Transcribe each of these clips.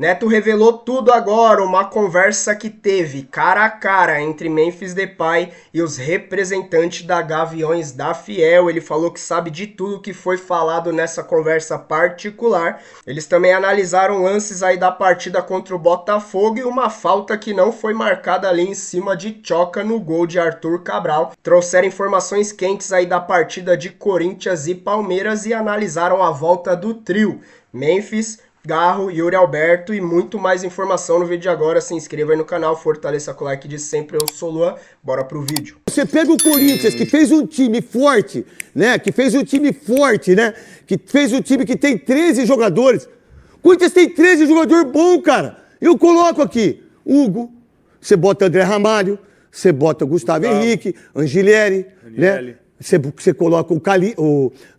Neto revelou tudo agora, uma conversa que teve cara a cara entre Memphis Depay e os representantes da Gaviões da Fiel. Ele falou que sabe de tudo que foi falado nessa conversa particular. Eles também analisaram lances aí da partida contra o Botafogo e uma falta que não foi marcada ali em cima de Choca no gol de Arthur Cabral. Trouxeram informações quentes aí da partida de Corinthians e Palmeiras e analisaram a volta do trio Memphis, Garro, Yuri Alberto e muito mais informação no vídeo de agora. Se inscreva aí no canal, fortaleça com o like de sempre. Eu sou o Luan, bora pro vídeo. Você pega o Corinthians, que fez um time forte, né? Que fez um time que tem 13 jogadores. O Corinthians tem 13 jogadores bons, cara. Eu coloco aqui Hugo, você bota André Ramalho, você bota Gustavo Henrique, Angelieri, né? Você coloca o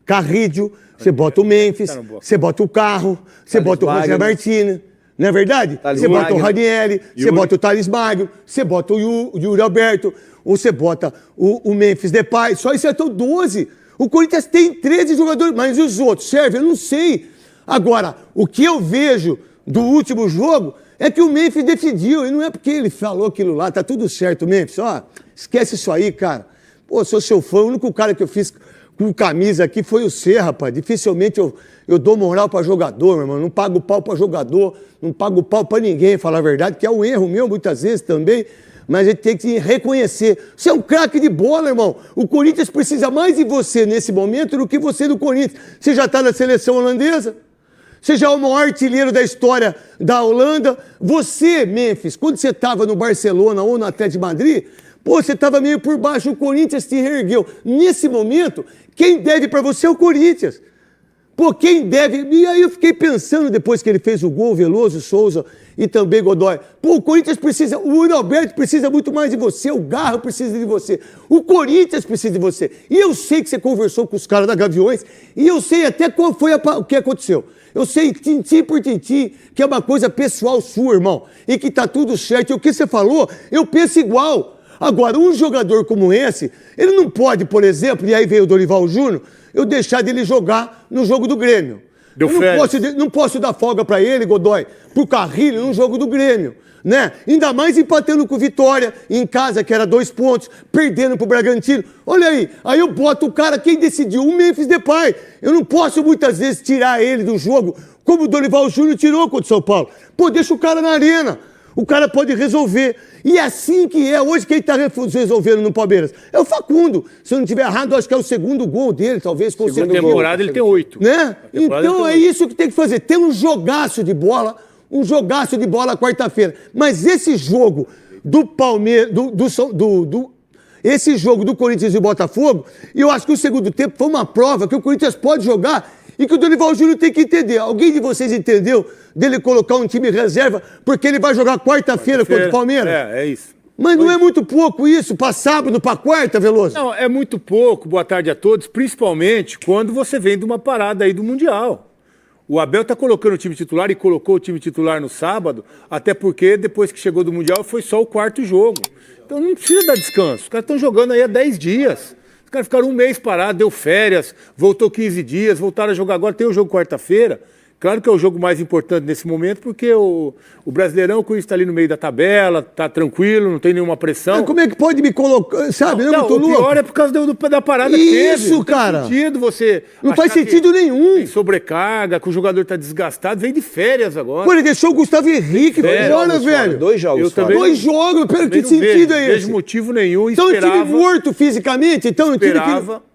Carrídio, você bota o Memphis, você bota o Carro, você bota o Roger Martínez, não é verdade? Você bota o Ranieri, você bota o Thales Magno, você bota o Yuri Alberto, ou você bota o Memphis Depay, só isso é tão 12. O Corinthians tem 13 jogadores, mas e os outros? Serve? Eu não sei. Agora, o que eu vejo do último jogo é que o Memphis decidiu, e não é porque ele falou aquilo lá, tá tudo certo, Memphis, ó, esquece isso aí, cara. Pô, sou seu fã, o único cara que eu fiz com camisa aqui foi o C, rapaz. Dificilmente eu dou moral pra jogador, meu irmão. Não pago pau pra jogador, não pago pau pra ninguém, falar a verdade, que é um erro meu muitas vezes também, mas a gente tem que reconhecer. Você é um craque de bola, irmão. O Corinthians precisa mais de você nesse momento do que você do Corinthians. Você já tá na seleção holandesa? Você já é o maior artilheiro da história da Holanda? Você, Memphis, quando você estava no Barcelona ou no Atlético de Madrid, pô, você estava meio por baixo, o Corinthians te reergueu. Nesse momento, quem deve para você é o Corinthians. Pô, quem deve... E aí eu fiquei pensando, depois que ele fez o gol, Veloso, Souza e também Godoy. Pô, o Corinthians precisa... O Yuri Alberto precisa muito mais de você, o Garro precisa de você, o Corinthians precisa de você. E eu sei que você conversou com os caras da Gaviões, e eu sei até qual foi o que aconteceu. Eu sei, tintim por tintim, que é uma coisa pessoal sua, irmão, e que tá tudo certo. E o que você falou, eu penso igual. Agora, um jogador como esse, ele não pode, por exemplo, e aí veio o Dorival Júnior, eu deixar dele jogar no jogo do Grêmio. Não posso dar folga para ele, Godoy, pro Carrilho no jogo do Grêmio, né? Ainda mais empatando com o Vitória, em casa, que era 2 pontos, perdendo pro Bragantino. Olha aí eu boto o cara, quem decidiu, o Memphis Depay. Eu não posso muitas vezes tirar ele do jogo, como o Dorival Júnior tirou contra o São Paulo. Pô, deixa o cara na arena. O cara pode resolver. E é assim que é. Hoje quem está resolvendo no Palmeiras é o Facundo. Se eu não estiver errado, acho que é o segundo gol dele, talvez. Segunda temporada ele tem 8. Né? Então é isso que tem que fazer. Tem um jogaço de bola quarta-feira. Mas esse jogo do Palmeiras, esse jogo do Corinthians e Botafogo, eu acho que o segundo tempo foi uma prova que o Corinthians pode jogar e que o Dorival Júnior tem que entender. Alguém de vocês entendeu dele colocar um time reserva porque ele vai jogar quarta-feira contra o Palmeiras? É isso. Mas não é muito pouco isso, para sábado, para quarta, Veloso? Não, é muito pouco, boa tarde a todos, principalmente quando você vem de uma parada aí do Mundial. O Abel tá colocando o time titular e colocou o time titular no sábado, até porque depois que chegou do Mundial foi só o 4º jogo. Então não precisa dar descanso, os caras estão jogando aí há 10 dias. Os caras ficaram 1 mês parados, deu férias, voltou 15 dias, voltaram a jogar agora, tem o jogo quarta-feira. Claro que é o jogo mais importante nesse momento, porque o Brasileirão, o Corinthians está ali no meio da tabela, tá tranquilo, não tem nenhuma pressão. Mas como é que pode me colocar, sabe? Não, o pior é por causa da parada que teve. Isso, cara. Não faz sentido você... Não faz sentido nenhum. Tem sobrecarga, que o jogador está desgastado, vem de férias agora. Pô, ele deixou o Gustavo Henrique fora, velho. 2 jogos fora. 2 jogos, que sentido é esse? Não vejo motivo nenhum. Então o time morto fisicamente? Então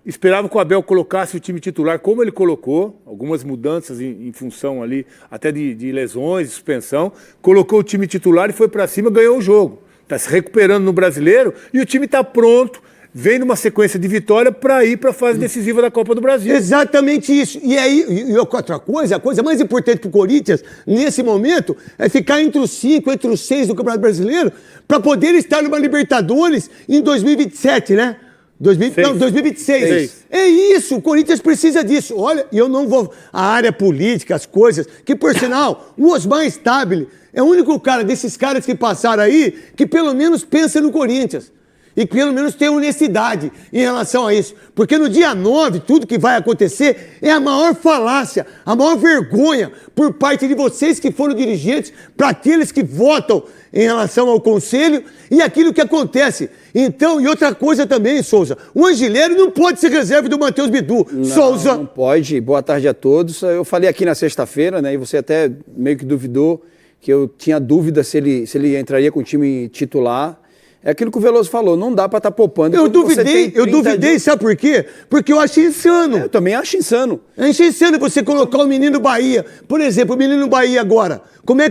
Esperava que o Abel colocasse o time titular como ele colocou, algumas mudanças em função ali, até de lesões, de suspensão. Colocou o time titular e foi para cima, ganhou o jogo. Está se recuperando no Brasileiro e o time está pronto, vem numa sequência de vitória para ir para a fase decisiva da Copa do Brasil. Exatamente isso. E aí, outra coisa, a coisa mais importante para o Corinthians, nesse momento, é ficar entre os 5, entre os 6 do Campeonato Brasileiro, para poder estar numa Libertadores em 2027, né? 2026. É isso, o Corinthians precisa disso. Olha, e eu não vou... A área política, as coisas... Que, por sinal, o Osmar Stabile é o único cara desses caras que passaram aí que pelo menos pensa no Corinthians. e que pelo menos tenha honestidade em relação a isso. Porque no dia 9, tudo que vai acontecer é a maior falácia, a maior vergonha por parte de vocês que foram dirigentes para aqueles que votam em relação ao conselho e aquilo que acontece. Então, e outra coisa também, Souza, o Angileri não pode ser reserva do Matheus Bidu. Souza. Não pode. Boa tarde a todos. Eu falei aqui na sexta-feira, né, e você até meio que duvidou que eu tinha dúvida se ele entraria com o time titular. É aquilo que o Veloso falou, não dá para estar poupando. Eu duvidei, sabe por quê? Porque eu achei insano. Eu também acho insano. Eu achei insano você colocar o menino Bahia. Por exemplo, o menino Bahia agora. Como é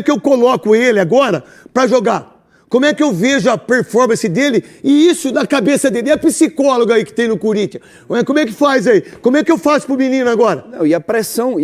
que eu coloco ele agora para jogar? Como é que eu vejo a performance dele e isso na cabeça dele? É a psicóloga aí que tem no Corinthians. Como é que faz aí? Como é que eu faço pro menino agora? Não, e a pressão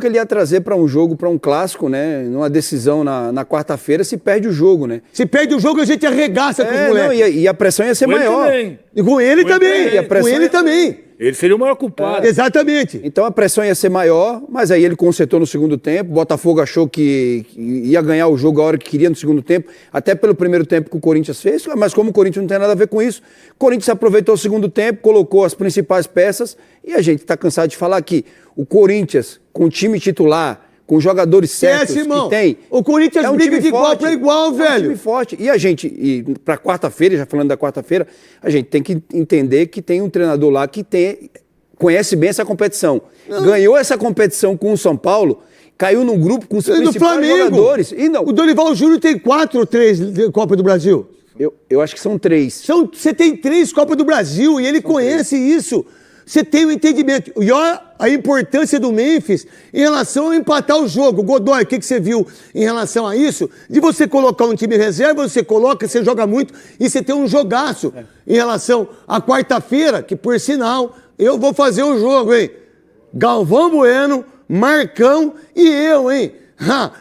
que ele ia trazer para um jogo, para um clássico, né? Numa decisão na quarta-feira, se perde o jogo, né? Se perde o jogo, a gente arregaça com os moleques. E a pressão ia ser maior. E com ele também. Com ele também. Ele seria o maior culpado. Exatamente. Então a pressão ia ser maior, mas aí ele consertou no segundo tempo. O Botafogo achou que ia ganhar o jogo a hora que queria no segundo tempo, até pelo primeiro tempo que o Corinthians fez, mas como o Corinthians não tem nada a ver com isso, o Corinthians aproveitou o segundo tempo, colocou as principais peças e a gente está cansado de falar aqui. O Corinthians, com o time titular, com jogadores certos que tem. O Corinthians briga de igual para igual, velho. É um time forte. E a gente, para quarta-feira, já falando da quarta-feira, a gente tem que entender que tem um treinador lá que conhece bem essa competição. Ganhou essa competição com o São Paulo, caiu num grupo com os principais jogadores. E não. O Dorival Júnior tem 4 ou 3 de Copa do Brasil. Eu acho que são 3. Você tem 3 Copas do Brasil e ele conhece isso. Você tem o entendimento. E olha a importância do Memphis em relação a empatar o jogo. Godoy, o que você viu em relação a isso? De você colocar um time reserva, você coloca, você joga muito e você tem um jogaço em relação à quarta-feira, que por sinal, eu vou fazer o jogo, hein? Galvão Bueno, Marcão e eu, hein?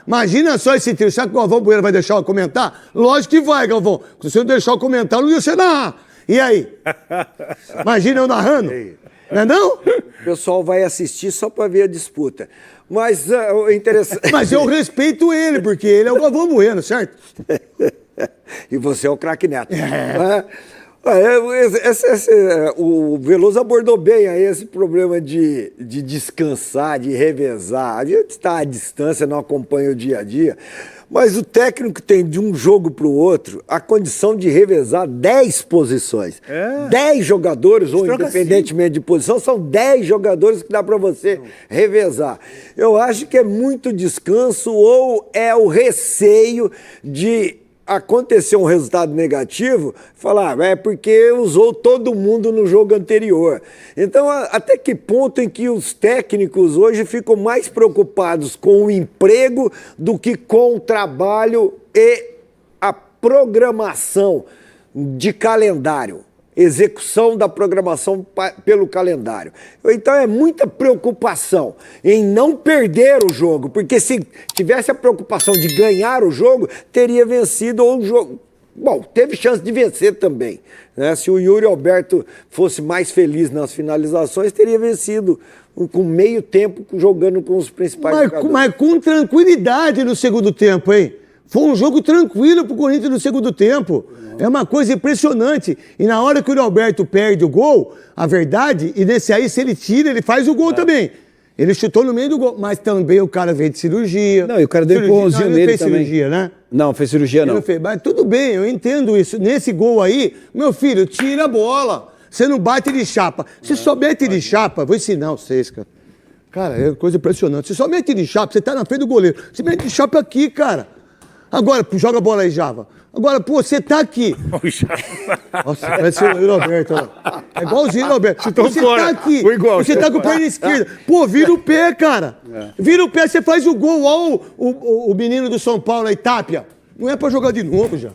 Imagina só esse trio. Será que o Galvão Bueno vai deixar eu comentar? Lógico que vai, Galvão. Se você não deixar eu comentar, não ia ser narrar. E aí? Imagina eu narrando. Não é não? O pessoal vai assistir só para ver a disputa. Mas o interessante... Mas eu respeito ele, porque ele é o Galvão Bueno, certo? E você é o craque Neto. O Veloso abordou bem aí esse problema de descansar, de revezar. A gente está à distância, não acompanha o dia a dia, mas o técnico tem de um jogo para o outro a condição de revezar 10 posições. 10 jogadores, ou independentemente de posição, são 10 jogadores que dá para você revezar. Eu acho que é muito descanso ou é o receio de acontecer um resultado negativo, falar, é porque usou todo mundo no jogo anterior. Então, até que ponto em que os técnicos hoje ficam mais preocupados com o emprego do que com o trabalho e a programação de calendário? Execução da programação pelo calendário. Então é muita preocupação em não perder o jogo, porque se tivesse a preocupação de ganhar o jogo, teria vencido o jogo. Bom, teve chance de vencer também, né? Se o Yuri Alberto fosse mais feliz nas finalizações, teria vencido com meio tempo jogando com os principais jogadores. Mas com tranquilidade no segundo tempo, hein? Foi um jogo tranquilo pro Corinthians no segundo tempo. É uma coisa impressionante. E na hora que o Alberto perde o gol, a verdade, e nesse aí, se ele tira, ele faz o gol também. Ele chutou no meio do gol. Mas também o cara veio de cirurgia. Não, e o cara deu um empurrãozinho nele também. Ele fez cirurgia, né? Não, fez cirurgia não. Mas tudo bem, eu entendo isso. Nesse gol aí, meu filho, tira a bola. Você não bate de chapa. Você só mete de chapa, vou ensinar vocês, cara. Cara, é coisa impressionante. Você só mete de chapa, você tá na frente do goleiro. Você mete de chapa aqui, cara. Agora, joga a bola aí, Java. Agora, pô, você tá aqui. Nossa, parece o Yuri Alberto. É igualzinho o Alberto. Você tá aqui. Você tá com o pé na esquerda. Pô, vira o pé, cara. Vira o pé, você faz o gol. Olha o menino do São Paulo aí, Tapia. Não é pra jogar de novo, já.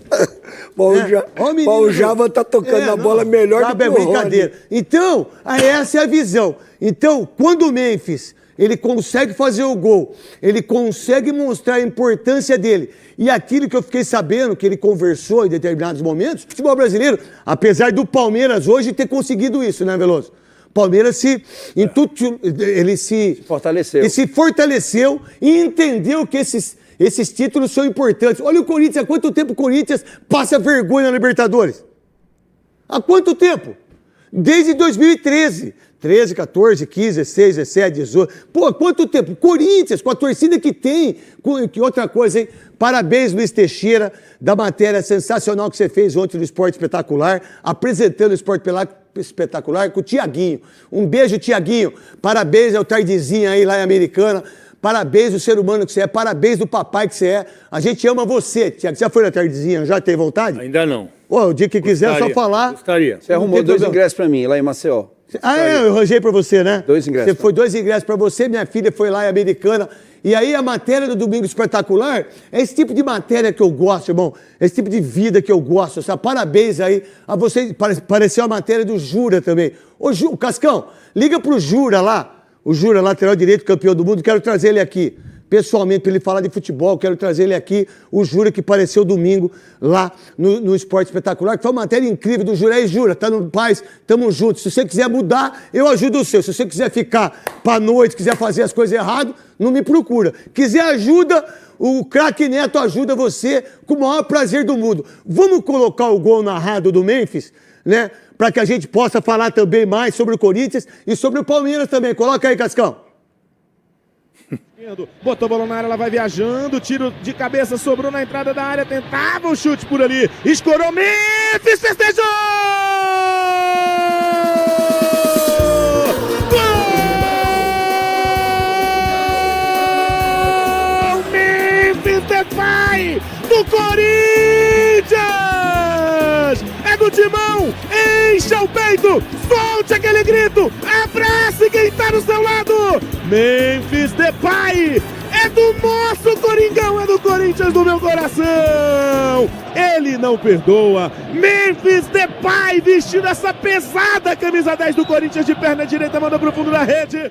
O Java tá tocando a bola melhor do que o brincadeira. Então, essa é a visão. Então, quando o Memphis... ele consegue fazer o gol, ele consegue mostrar a importância dele. E aquilo que eu fiquei sabendo, que ele conversou em determinados momentos, o futebol brasileiro, apesar do Palmeiras hoje ter conseguido isso, né, Veloso? Palmeiras ele se fortaleceu. Ele se fortaleceu e entendeu que esses títulos são importantes. Olha o Corinthians, há quanto tempo o Corinthians passa vergonha na Libertadores? Há quanto tempo? Desde 2013. 13, 14, 15, 16, 17, 18. Pô, há quanto tempo? Corinthians, com a torcida que tem. Que outra coisa, hein? Parabéns, Luiz Teixeira, da matéria sensacional que você fez ontem no Esporte Espetacular, apresentando o Esporte Espetacular com o Tiaguinho. Um beijo, Tiaguinho. Parabéns ao Tardezinha aí lá em Americana. Parabéns do ser humano que você é. Parabéns do papai que você é. A gente ama você, Tiago. Você já foi na Tardezinha? Já tem vontade? Ainda não. Ô, o dia que quiser, é só falar. Gostaria. Você arrumou 2 ingressos pra mim, lá em Maceió. Eu arranjei pra você, né? 2 ingressos. Você foi 2 ingressos pra você, minha filha foi lá em Americana. E aí a matéria do Domingo Espetacular é esse tipo de matéria que eu gosto, irmão. Esse tipo de vida que eu gosto. Sabe? Parabéns aí a você. Pareceu a matéria do Jura também. Ô, Cascão, liga pro Jura lá. O Jura, lateral direito, campeão do mundo. Quero trazer ele aqui. Pessoalmente, para ele falar de futebol, quero trazer ele aqui, o Jura, que apareceu domingo lá no Esporte Espetacular, que foi uma matéria incrível do Jura. Aí, Jura, tá no paz, tamo juntos. Se você quiser mudar, eu ajudo o seu. Se você quiser ficar pra noite, quiser fazer as coisas erradas, não me procura. Quiser ajuda, o craque Neto ajuda você com o maior prazer do mundo. Vamos colocar o gol narrado do Memphis, né? Para que a gente possa falar também mais sobre o Corinthians e sobre o Palmeiras também. Coloca aí, Cascão. Botou a bola na área, ela vai viajando, tiro de cabeça, sobrou na entrada da área, tentava o chute por ali, escorou, Memphis festejou! Gol! Memphis Depay do Corinthians! É do Timão, encha o peito, solte aquele grito, abrace quem tá do seu lado! Memphis Depay é do nosso Coringão, é do Corinthians do meu coração. Ele não perdoa. Memphis Depay vestindo essa pesada camisa 10 do Corinthians de perna direita, manda pro fundo da rede.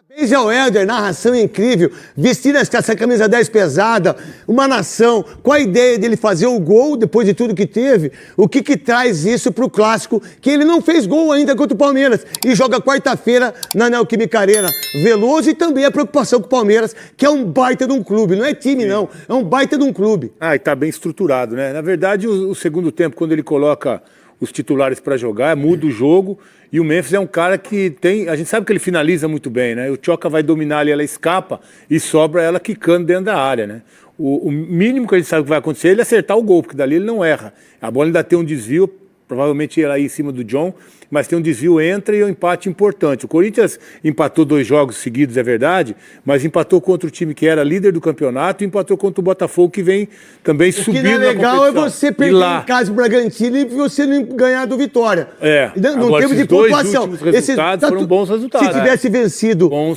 Parabéns ao Helder, narração incrível, vestindo essa camisa 10 pesada, uma nação, com a ideia dele fazer o gol, depois de tudo que teve, o que traz isso pro Clássico, que ele não fez gol ainda contra o Palmeiras, e joga quarta-feira na Neoquímica Arena. Veloso e também a preocupação com o Palmeiras, que é um baita de um clube, não é time não, é um baita de um clube. Ah, e tá bem estruturado, né? Na verdade, o segundo tempo, quando ele coloca os titulares para jogar, muda o jogo. E o Memphis é um cara que tem... A gente sabe que ele finaliza muito bem, né? O Tchoca vai dominar ali, ela escapa e sobra ela quicando dentro da área, né? O mínimo que a gente sabe que vai acontecer é ele acertar o gol, porque dali ele não erra. A bola ainda tem um desvio, provavelmente ela aí em cima do John, mas tem um desvio, entra e é um empate importante. O Corinthians empatou 2 jogos seguidos, é verdade, mas empatou contra o time que era líder do campeonato e empatou contra o Botafogo, que vem também subindo na competição. O que não é legal é você perder em casa o Bragantino e você não ganhar do Vitória. É. Não temos de pontuação. Esses resultados foram bons resultados. Se tivesse vencido o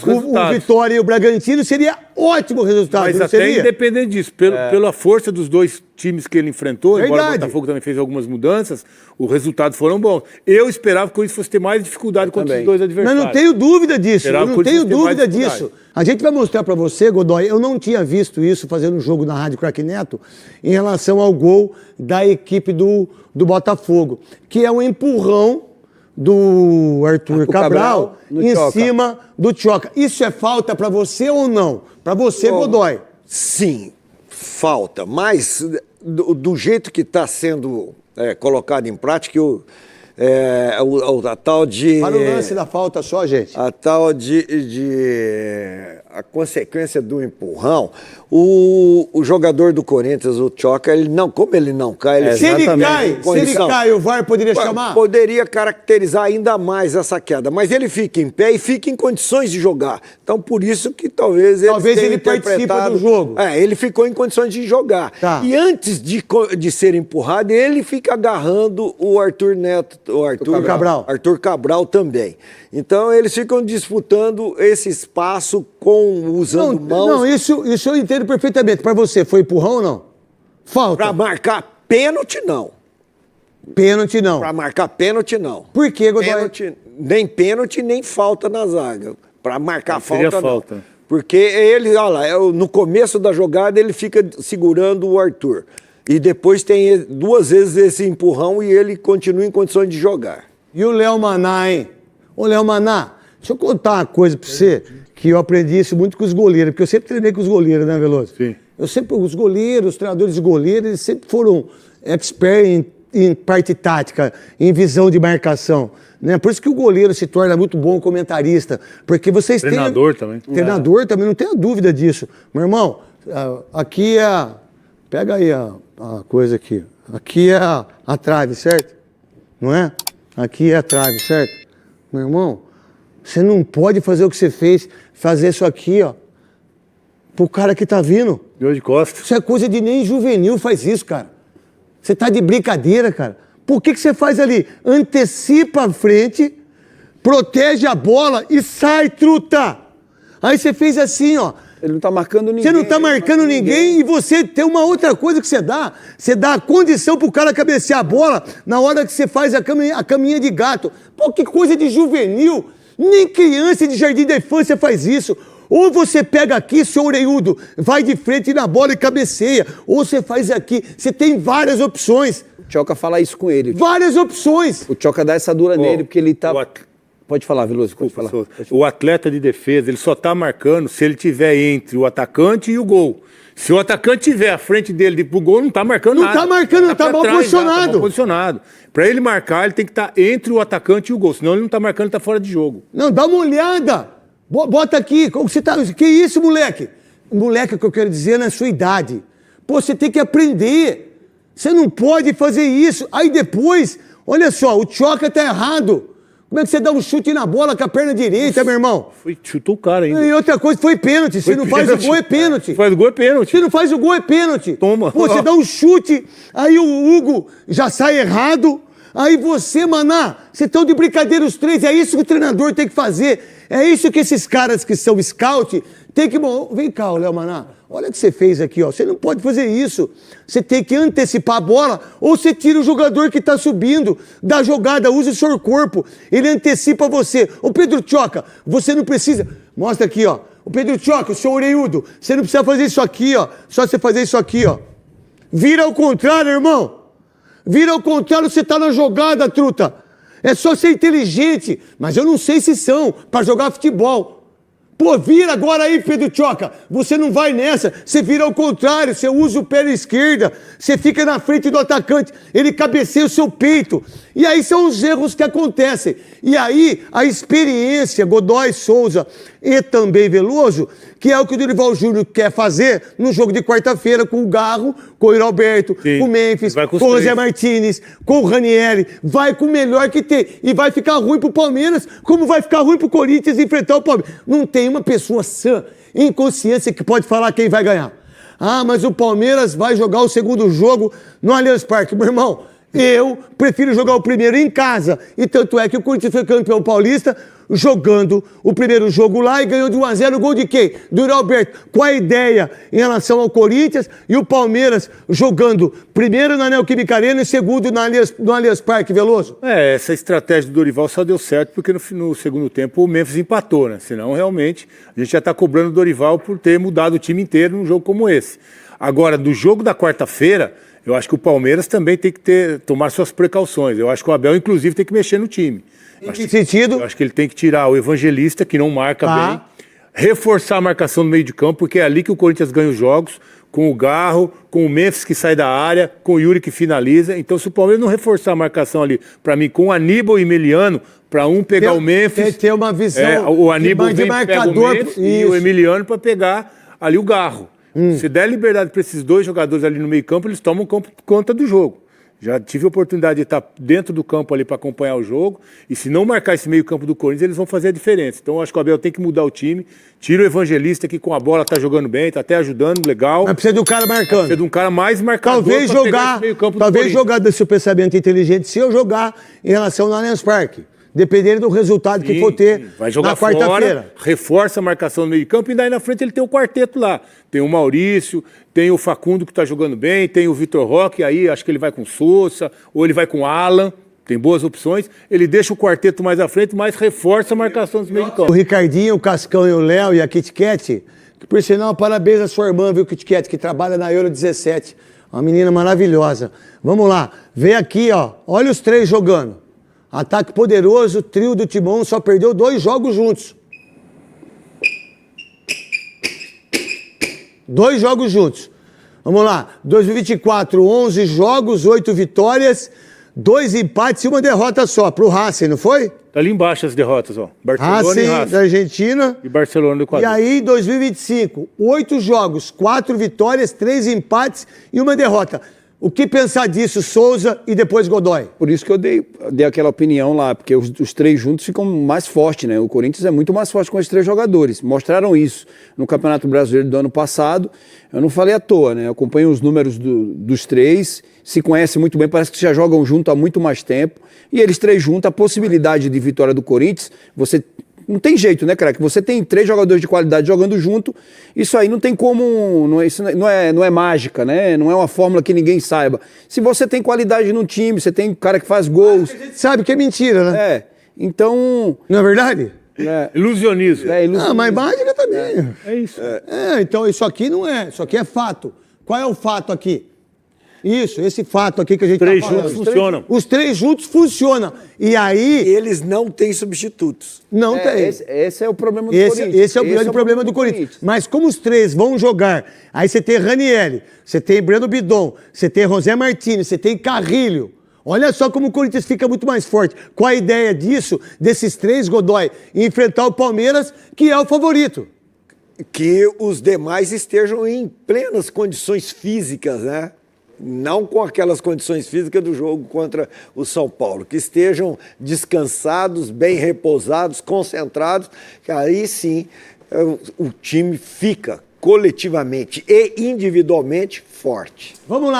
Vitória e o Bragantino, seria ótimo resultado. Mas não até seria? independente disso, pela força dos 2 times que ele enfrentou, Verdade. embora o Botafogo também fez algumas mudanças, os resultados foram bons. Eu esperava que o Corinthians fosse ter mais dificuldade contra os 2 adversários. Mas não tenho dúvida disso, Esperava eu que não o tenho Corinthians dúvida fosse ter mais disso. A gente vai mostrar pra você, Godoy, eu não tinha visto isso fazendo um jogo na Rádio Craque Neto em relação ao gol da equipe do Botafogo, que é um empurrão do Arthur Cabral em cima do Tchoca. Isso é falta pra você ou não? Pra você, Godoy? Sim, falta, mas do jeito que está sendo colocado em prática, a tal de... Para o lance da falta só, gente. A tal a consequência do empurrão, o jogador do Corinthians, o Tchoca, como ele não cai... Se ele cai, o VAR poderia chamar? Poderia caracterizar ainda mais essa queda, mas ele fica em pé e fica em condições de jogar. Então, por isso que talvez ele participa do jogo. Ele ficou em condições de jogar. Tá. E antes de ser empurrado, ele fica agarrando o Arthur Neto, Cabral. Arthur Cabral também. Então, eles ficam disputando esse espaço usando mãos. Não, isso eu entendo perfeitamente. Para você, foi empurrão ou não? Falta. Para marcar pênalti, não. Pênalti, não. Para marcar pênalti, não. Por quê, Godoy? Nem pênalti, nem falta na zaga. Para marcar falta, falta. Não. Porque ele, olha lá, no começo da jogada, ele fica segurando o Arthur. E depois tem 2 vezes esse empurrão e ele continua em condições de jogar. E o Léo Maná, hein? Ô, Léo Maná, deixa eu contar uma coisa pra você, que eu aprendi isso muito com os goleiros, porque eu sempre treinei com os goleiros, né, Veloso? Sim. Os goleiros, os treinadores de goleiros, eles sempre foram expert em em parte tática, em visão de marcação. Né? Por isso que o goleiro se torna muito bom comentarista. Porque vocês Treinador também. Treinador também, não tenha dúvida disso. Meu irmão, aqui é... Pega aí a coisa aqui. Aqui é a trave, certo? Não é? Aqui é a trave, certo? Meu irmão, você não pode fazer o que você fez, fazer isso aqui, ó, pro cara que tá vindo. Deu de costas. Isso é coisa de nem juvenil faz isso, cara. Você tá de brincadeira, cara. Por que você faz ali? Antecipa a frente, protege a bola e sai, truta! Aí você fez assim, ó. Ele não tá marcando ninguém. Você não tá marcando ninguém e você tem uma outra coisa que você dá. Você dá a condição pro cara cabecear a bola na hora que você faz a caminha de gato. Pô, que coisa de juvenil. Nem criança de jardim da infância faz isso. Ou você pega aqui, seu orelhudo, vai de frente na bola e cabeceia. Ou você faz aqui. Você tem várias opções. O Tchoca fala isso com ele. Várias opções. O Tchoca dá essa dura nele, porque ele tá... o Pode falar, Veloso, pode falar. O atleta de defesa, ele só tá marcando se ele tiver entre o atacante e o gol. Se o atacante tiver à frente dele pro gol, não tá marcando nada. Não tá marcando, tá mal posicionado. Tá mal posicionado. Pra ele marcar, ele tem que estar entre o atacante e o gol. Senão ele não tá marcando, tá fora de jogo. Não, dá uma olhada. Bota aqui. Como você tá... Que isso, moleque? Moleque, que eu quero dizer na sua idade. Pô, você tem que aprender. Você não pode fazer isso. Aí depois, olha só, o Tchoca tá errado. Como é que você dá um chute na bola com a perna direita, meu irmão? Chutou o cara ainda. E outra coisa, foi pênalti. Se não faz o gol, é pênalti. Se faz o gol, é pênalti. Se não faz o gol, é pênalti. Toma. Pô, você dá um chute, aí o Hugo já sai errado. Aí você, Maná, vocês estão de brincadeira os três. É isso que o treinador tem que fazer. É isso que esses caras que são scout tem que... Vem cá, Léo Maná. Olha o que você fez aqui, ó. Você não pode fazer isso. Você tem que antecipar a bola ou você tira o jogador que está subindo da jogada, usa o seu corpo. Ele antecipa você. Ô Pedro Tchoca, você não precisa... Mostra aqui, ó. Ô Pedro Tchoca, o seu orelhudo, você não precisa fazer isso aqui, ó. Só você fazer isso aqui, ó. Vira ao contrário, irmão. Vira ao contrário, você tá na jogada, truta. É só ser inteligente. Mas eu não sei se são para jogar futebol. Pô, vira agora aí, Pedro Tchoca. Você não vai nessa. Você vira ao contrário. Você usa o pé esquerda. Você fica na frente do atacante. Ele cabeceia o seu peito. E aí são os erros que acontecem. E aí a experiência, Godoy, Souza e também Veloso, que é o que o Dorival Júnior quer fazer no jogo de quarta-feira com o Garro, com o Iralberto, com o Memphis, com o José Martinez, com o Ranieri. Vai com o melhor que tem. E vai ficar ruim pro Palmeiras, como vai ficar ruim pro Corinthians enfrentar o Palmeiras. Não tem uma pessoa sã, em consciência, que pode falar quem vai ganhar. Ah, mas o Palmeiras vai jogar o segundo jogo no Allianz Parque. Meu irmão, eu prefiro jogar o primeiro em casa. E tanto é que o Corinthians foi campeão paulista jogando o primeiro jogo lá e ganhou de 1-0 o gol de quem? Do Iralberto. Qual a ideia em relação ao Corinthians e o Palmeiras jogando primeiro na Neoquímica Arena e segundo no Allianz Parque, Veloso? Essa estratégia do Dorival só deu certo porque no segundo tempo o Memphis empatou, né? Senão, realmente, a gente já está cobrando o Dorival por ter mudado o time inteiro num jogo como esse. Agora, do jogo da quarta-feira, eu acho que o Palmeiras também tem que tomar suas precauções. Eu acho que o Abel, inclusive, tem que mexer no time. Em que sentido? Eu acho que ele tem que tirar o Evangelista, que não marca bem, reforçar a marcação no meio de campo, porque é ali que o Corinthians ganha os jogos, com o Garro, com o Memphis que sai da área, com o Yuri que finaliza. Então, se o Palmeiras não reforçar a marcação ali, para mim, com o Aníbal e Emiliano, para um pegar o Memphis... Ter uma visão o Aníbal de vem, marcador, pega o Memphis e o Emiliano para pegar ali o Garro. Se der liberdade para esses dois jogadores ali no meio campo, eles tomam conta do jogo. Já tive a oportunidade de estar dentro do campo ali para acompanhar o jogo. E se não marcar esse meio campo do Corinthians, eles vão fazer a diferença. Então eu acho que o Abel tem que mudar o time. Tira o Evangelista, que com a bola tá jogando bem, tá até ajudando, legal. Mas precisa de um cara marcando. Precisa de um cara mais marcador. Talvez jogar desse pensamento inteligente, se eu jogar em relação ao Allianz Parque. Dependendo do resultado que for ter vai jogar na quarta-feira. Reforça a marcação no meio de campo e daí na frente ele tem o quarteto lá. Tem o Maurício, tem o Facundo que está jogando bem, tem o Vitor Roque, aí acho que ele vai com o Sousa, ou ele vai com o Alan, tem boas opções. Ele deixa o quarteto mais à frente, mas reforça a marcação no meio de campo. O Ricardinho, o Cascão e o Léo e a Kit Kat, que por sinal, parabéns à sua irmã, viu, Kit Kat, que trabalha na Euro 17. Uma menina maravilhosa. Vamos lá, vem aqui, ó, olha os três jogando. Ataque poderoso, o trio do Timão só perdeu 2 jogos juntos. 2 jogos juntos. Vamos lá. 2024, 11 jogos, 8 vitórias, 2 empates e 1 derrota só. Pro Racing, não foi? Tá ali embaixo as derrotas, ó. Barcelona Racing, e Racing. da Argentina. E Barcelona do E Equador. aí, 2025, 8 jogos, 4 vitórias, 3 empates e 1 derrota. O que pensar disso, Souza e depois Godoy? Por isso que eu dei aquela opinião lá, porque os três juntos ficam mais fortes, né? O Corinthians é muito mais forte com os três jogadores. Mostraram isso no Campeonato Brasileiro do ano passado. Eu não falei à toa, né? Eu acompanho os números dos três, se conhecem muito bem, parece que já jogam junto há muito mais tempo. E eles três juntos, a possibilidade de vitória do Corinthians, você... Não tem jeito, né, cara? Que você tem 3 jogadores de qualidade jogando junto, isso aí não tem como... Isso não é mágica, né? Não é uma fórmula que ninguém saiba. Se você tem qualidade no time, você tem cara que faz gols... A gente sabe que é mentira, né? É, então... Não é verdade? Ilusionismo. Ah, mas mágica também. É isso. Então isso aqui não é. Isso aqui é fato. Qual é o fato aqui? Isso, esse fato aqui que a gente tá Três falando. juntos funcionam. Os 3 juntos funcionam. E aí... Eles não têm substitutos. Não tem. Esse é o problema do Corinthians. Esse é o grande problema do Corinthians. Mas como os 3 vão jogar, aí você tem Ranieri, você tem Breno Bidon, você tem José Martins, você tem Carrilho. Olha só como o Corinthians fica muito mais forte. Qual a ideia disso, desses 3, Godoy, enfrentar o Palmeiras, que é o favorito? Que os demais estejam em plenas condições físicas, né? Não com aquelas condições físicas do jogo contra o São Paulo, que estejam descansados, bem repousados, concentrados, que aí sim o time fica coletivamente e individualmente forte. Vamos lá.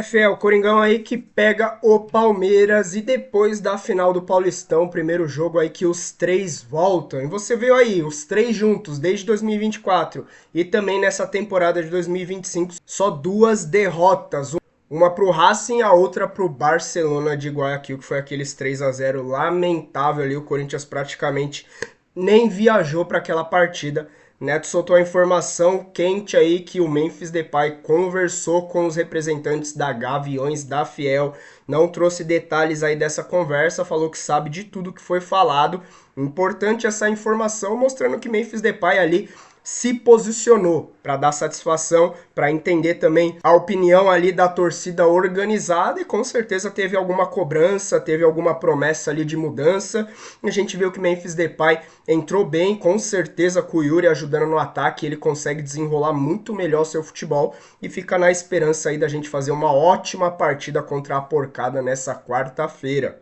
Fé, o Coringão aí que pega o Palmeiras e depois da final do Paulistão, primeiro jogo aí que os 3 voltam. E você viu aí, os 3 juntos desde 2024 e também nessa temporada de 2025, só 2 derrotas. Uma pro Racing e a outra pro Barcelona de Guayaquil, que foi aqueles 3-0 lamentável ali. O Corinthians praticamente nem viajou para aquela partida. Neto soltou a informação quente aí que o Memphis Depay conversou com os representantes da Gaviões da Fiel, não trouxe detalhes aí dessa conversa, falou que sabe de tudo que foi falado. Importante essa informação, mostrando que Memphis Depay ali se posicionou para dar satisfação, para entender também a opinião ali da torcida organizada e com certeza teve alguma cobrança, teve alguma promessa ali de mudança. A gente viu que Memphis Depay entrou bem, com certeza com o Yuri ajudando no ataque, ele consegue desenrolar muito melhor seu futebol e fica na esperança aí da gente fazer uma ótima partida contra a Porcada nessa quarta-feira.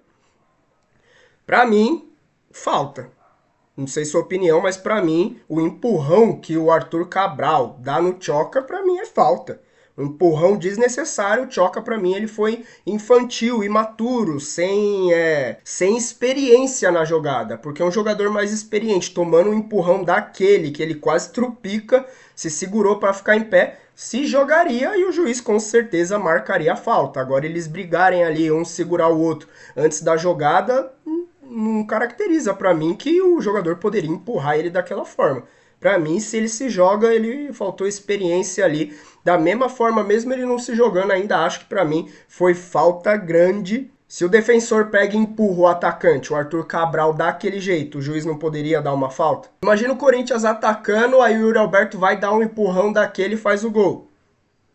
Para mim, falta. Não sei sua opinião, mas pra mim, o empurrão que o Arthur Cabral dá no Tchoca, pra mim é falta. Um empurrão desnecessário, o Tchoca pra mim ele foi infantil, imaturo, sem experiência na jogada. Porque um jogador mais experiente, tomando um empurrão daquele, que ele quase trupica, se segurou pra ficar em pé, se jogaria e o juiz com certeza marcaria a falta. Agora eles brigarem ali, um segurar o outro antes da jogada... não caracteriza pra mim que o jogador poderia empurrar ele daquela forma. Pra mim, se ele se joga, ele faltou experiência ali. Da mesma forma, mesmo ele não se jogando, ainda acho que pra mim foi falta grande. Se o defensor pega e empurra o atacante, o Arthur Cabral daquele jeito, o juiz não poderia dar uma falta? Imagina o Corinthians atacando, aí o Yuri Alberto vai dar um empurrão daquele e faz o gol.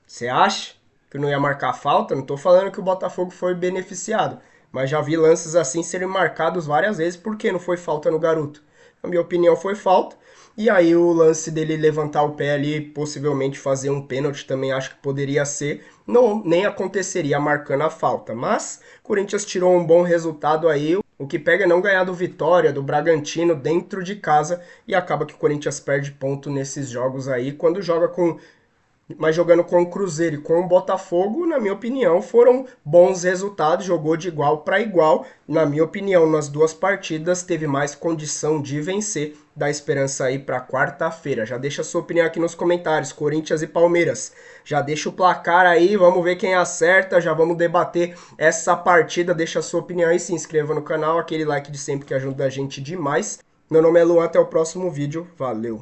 Você acha que não ia marcar falta? Não tô falando que o Botafogo foi beneficiado. Mas já vi lances assim serem marcados várias vezes porque não foi falta no garoto. Na minha opinião foi falta. E aí o lance dele levantar o pé ali, possivelmente fazer um pênalti também acho que poderia ser. Não, nem aconteceria marcando a falta. Mas o Corinthians tirou um bom resultado aí. O que pega é não ganhar do Vitória, do Bragantino dentro de casa. E acaba que o Corinthians perde ponto nesses jogos aí. Quando joga com... Mas jogando com o Cruzeiro e com o Botafogo, na minha opinião, foram bons resultados, jogou de igual para igual. Na minha opinião, nas 2 partidas, teve mais condição de vencer. Dá esperança aí para quarta-feira. Já deixa a sua opinião aqui nos comentários, Corinthians e Palmeiras. Já deixa o placar aí, vamos ver quem acerta, já vamos debater essa partida. Deixa a sua opinião aí, se inscreva no canal, aquele like de sempre que ajuda a gente demais. Meu nome é Luan, até o próximo vídeo, valeu!